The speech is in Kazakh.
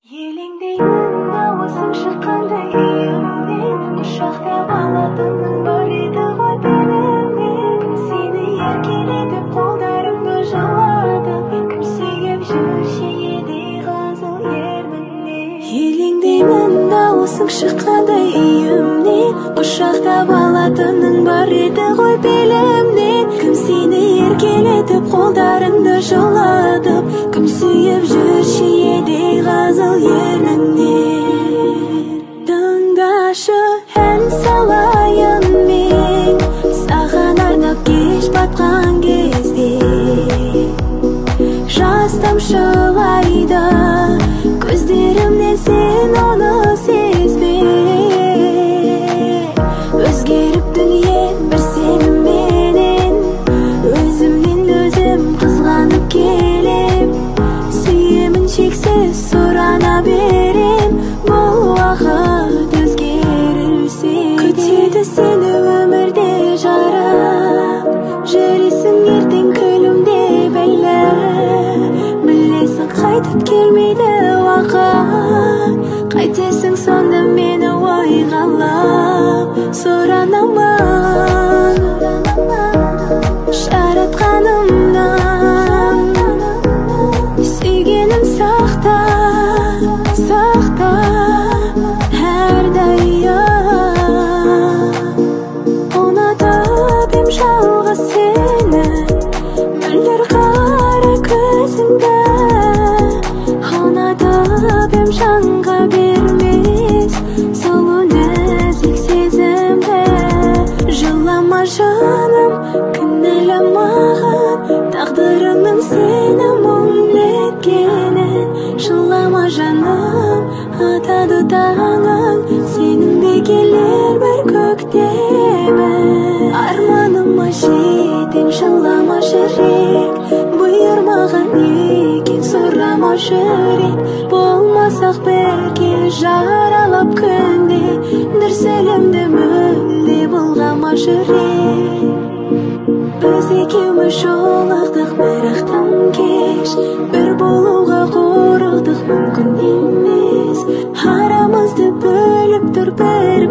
Елеңдеймін дауысың шыққандай иығымнен, құшақтап алатының бар еді ғой белімнен. Кім сені еркелетіп қолдарыңды жалады, кім сүйіп жүрші еді қызыл ерніңнен. Елеңдеймін дауысың шыққандай иығымнен, құшақтап алатының бар еді ғой белімнен. Кім сені еркелетіп қолдарыңды жалады, кім сүйіп жүрші еді қызыл ерніңнен. Тыңдашы, ән салайын мен саған арнап кеш батқан кезде. Жас тамшылайды көздерімнен, сен оны сезбе. Өзгеріп дүние бір сеніменен, өзімнен өзім қызғанып келем. Сүйемін шексіз сұрана берем, бұл уақыт өзгерілсе де. Күтеді сені өмірде жарап, жүресің ертең күлімде бәйлі. Білесің қайтып келмейді уақыт, қайтесің сонда мені ойға алып. Сұранамын жаратқанымнан, сүйгенім сақта, сақта әрдайым. Ұнатып ем жалғыз сені, мөлдір қара көзіңді. Ұнатып ем жанға бермес сұлу нәзік сезімді. Жылама жаным, кінәламаған тағдырыңның сені мұң еткенін. Жылама жаным, атады таңың, сенің де келер бір көктемі. Арманыма жетем, жылама жүрек, бұйырмаған екен сұрама жүрек. Болмасақ бірге жаралап күнде, дүрсілімді мүлде бұлғама жүрек. Біз екеуміз жолықтық бірақ тым кеш, бір болуға қорықтық мүмкін емес. Арамызды бөліп тұр бір